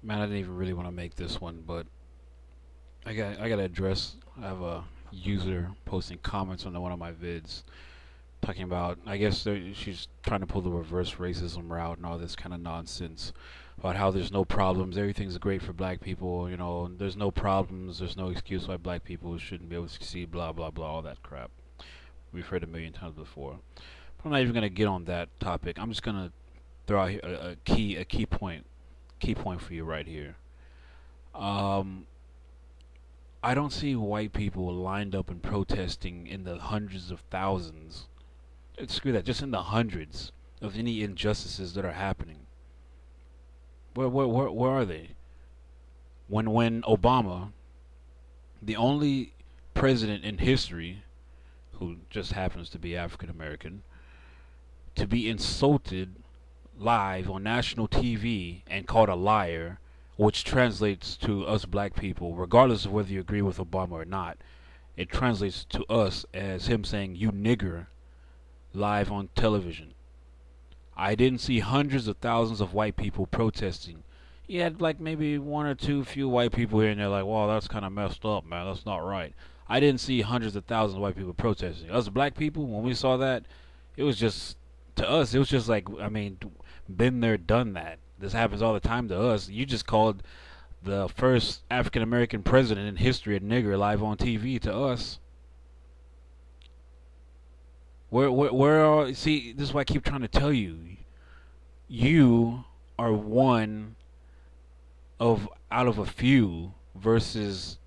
Man, I didn't even really want to make this one, but I got to address. I have a user posting comments on one of my vids talking about. I guess she's trying to pull the reverse racism route and all this kind of nonsense about how there's no problems, everything's great for black people. You know, there's no problems, there's no excuse why black people shouldn't be able to succeed. Blah blah blah, all that crap. We've heard a million times before. But I'm not even gonna get on that topic. I'm just gonna throw out a key point for you right here. Um, I don't see white people lined up and protesting in the hundreds of thousands. Screw that, just in the hundreds of any injustices that are happening. Where are they? When Obama, the only president in history who just happens to be African American, to be insulted live on national TV and called a liar, which translates to us black people, regardless of whether you agree with Obama or not, it translates to us as him saying, "You nigger," live on television. I didn't see hundreds of thousands of white people protesting. You had like maybe one or two few white people here and there like, wow, that's kind of messed up, man. That's not right. I didn't see hundreds of thousands of white people protesting. Us black people, when we saw that, it was just, to us, it was just like, I mean, been there, done that. This happens all the time to us. You just called the first African American president in history a nigger live on TV to us. Where are, see, this is why I keep trying to tell you. You are one of, out of a few versus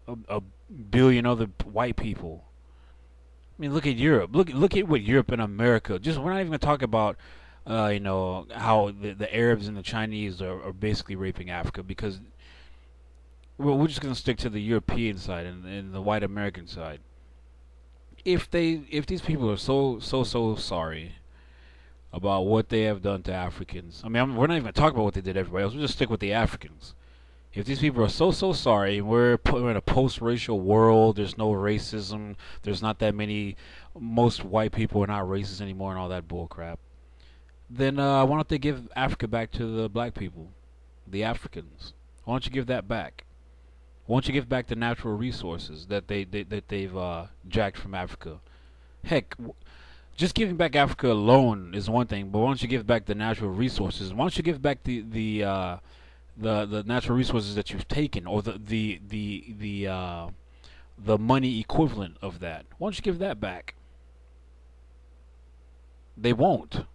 a billion other white people. I mean, look at Europe. Look at what Europe and America. Just, we're not even gonna talk about, how the Arabs and the Chinese are basically raping Africa, because we're just gonna stick to the European side and the white American side. If these people are so sorry about what they have done to Africans, I mean, we're not even gonna talk about what they did to everybody else. We'll just stick with the Africans. If these people are so sorry, and we're in a post-racial world, there's no racism, there's not that many, most white people are not racist anymore, and all that bull crap, then why don't they give Africa back to the black people, the Africans? Why don't you give that back? Why don't you give back the natural resources that they've jacked from Africa? Heck, just giving back Africa alone is one thing, but why don't you give back the natural resources? Why don't you give back the natural resources that you've taken, or the money equivalent of that? Why don't you give that back? They won't,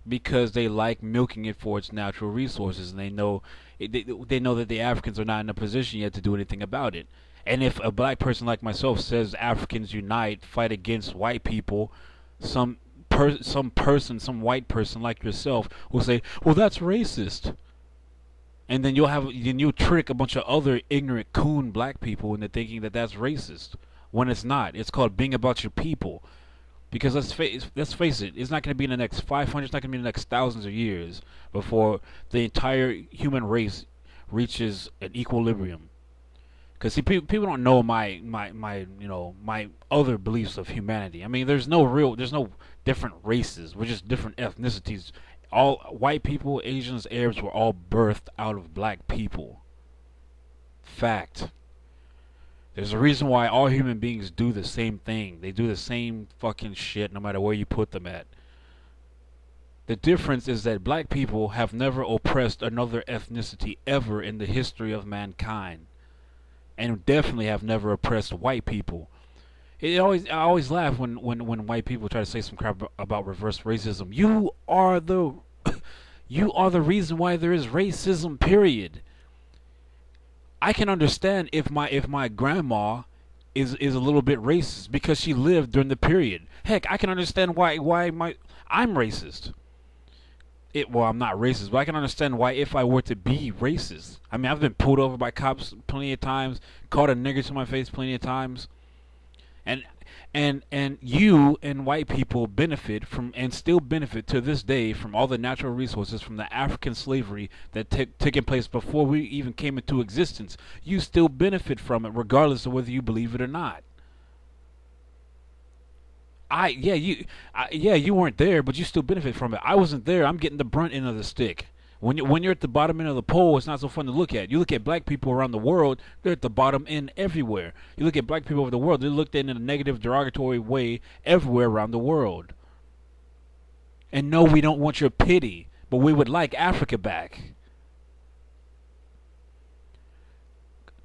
because they like milking it for its natural resources, and they know they know that the Africans are not in a position yet to do anything about it. And if a black person like myself says Africans unite, fight against white people, some white person like yourself will say, "Well, that's racist." And then you'll trick a bunch of other ignorant coon black people into thinking that that's racist, when it's not. It's called being about your people. Because let's face it, it's not going to be in the next 500, it's not going to be in the next thousands of years before the entire human race reaches an equilibrium. Because see, people don't know my other beliefs of humanity. I mean, there's no different races. We're just different ethnicities. All white people, Asians, Arabs were all birthed out of black people. Fact. There's a reason why all human beings do the same thing. They do the same fucking shit no matter where you put them at. The difference is that black people have never oppressed another ethnicity ever in the history of mankind. And definitely have never oppressed white people. I always laugh when white people try to say some crap about reverse racism. You are the reason why there is racism, period. I can understand if my grandma is a little bit racist because she lived during the period. Heck, I can understand why I'm racist. Well, I'm not racist, but I can understand why if I were to be racist. I mean, I've been pulled over by cops plenty of times, called a nigger to my face plenty of times. And you and white people benefit from, and still benefit to this day, from all the natural resources from the African slavery that taken place before we even came into existence. You still benefit from it regardless of whether you believe it or not. You weren't there, but you still benefit from it. I wasn't there. I'm getting the brunt end of the stick When you're at the bottom end of the pole, it's not so fun to look at. You look at black people around the world; they're at the bottom end everywhere. You look at black people over the world; they're looked at in a negative, derogatory way everywhere around the world. And no, we don't want your pity, but we would like Africa back.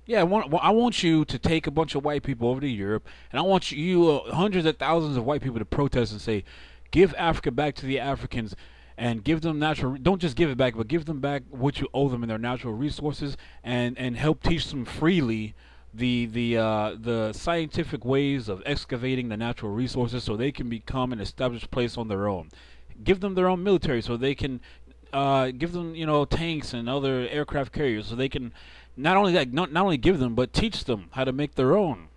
Yeah, I want you to take a bunch of white people over to Europe, and I want hundreds of thousands of white people to protest and say, give Africa back to the Africans, and give them natural. Don't just give it back, but give them back what you owe them in their natural resources, and help teach them freely the scientific ways of excavating the natural resources, so they can become an established place on their own. Give them their own military, so they can give them tanks and other aircraft carriers, so they can not only that, not only give them, but teach them how to make their own,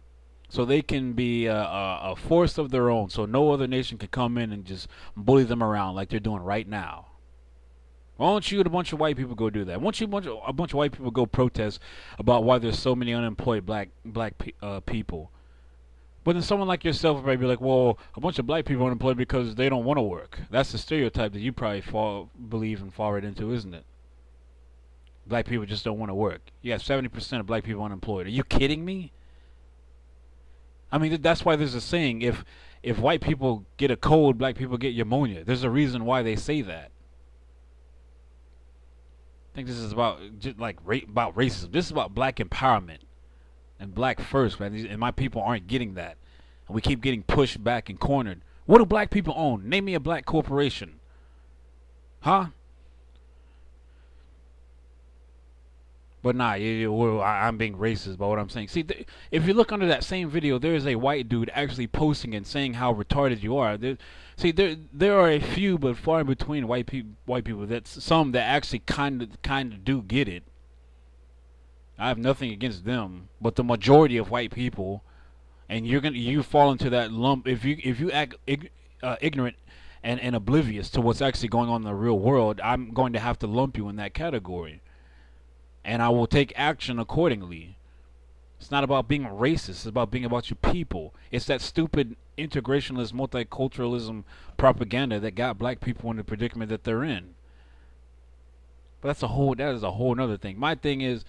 so they can be a force of their own, so no other nation can come in and just bully them around like they're doing right now. Why don't you and a bunch of white people go do that? Why don't you a bunch of white people go protest about why there's so many unemployed black people? But then someone like yourself might be like, well, a bunch of black people are unemployed because they don't want to work. That's the stereotype that you probably believe and fall right into, isn't it? Black people just don't want to work. You got 70% of black people unemployed. Are you kidding me? I mean, that's why there's a saying, if white people get a cold, black people get pneumonia. There's a reason why they say that. I think this is about about racism. This is about black empowerment and black first, man. And my people aren't getting that, and we keep getting pushed back and cornered. What do black people own? Name me a black corporation. Huh? But nah, I'm being racist by what I'm saying. See, if you look under that same video, there is a white dude actually posting and saying how retarded you are. There are a few, but far in between white people. That's some that actually kind of do get it. I have nothing against them, but the majority of white people, and you fall into that lump if you act ignorant and oblivious to what's actually going on in the real world. I'm going to have to lump you in that category. And I will take action accordingly. It's not about being racist. It's about being about your people. It's that stupid integrationist, multiculturalism propaganda that got black people in the predicament that they're in. But that is a whole other thing. My thing is,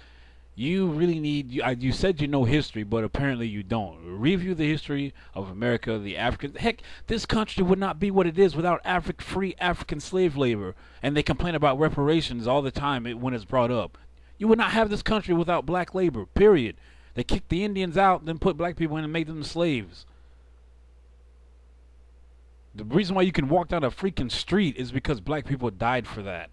you really need. You said you know history, but apparently you don't. Review the history of America, the Africans. Heck, this country would not be what it is without free African slave labor. And they complain about reparations all the time when it's brought up. You would not have this country without black labor, period. They kicked the Indians out, then put black people in and made them slaves. The reason why you can walk down a freaking street is because black people died for that.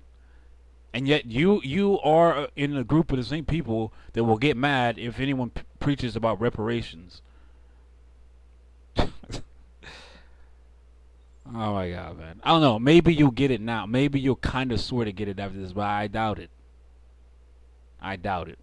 And yet you are in a group of the same people that will get mad if anyone preaches about reparations. Oh my God, man. I don't know. Maybe you'll get it now. Maybe you'll kind of sort of get it after this, but I doubt it. I doubt it.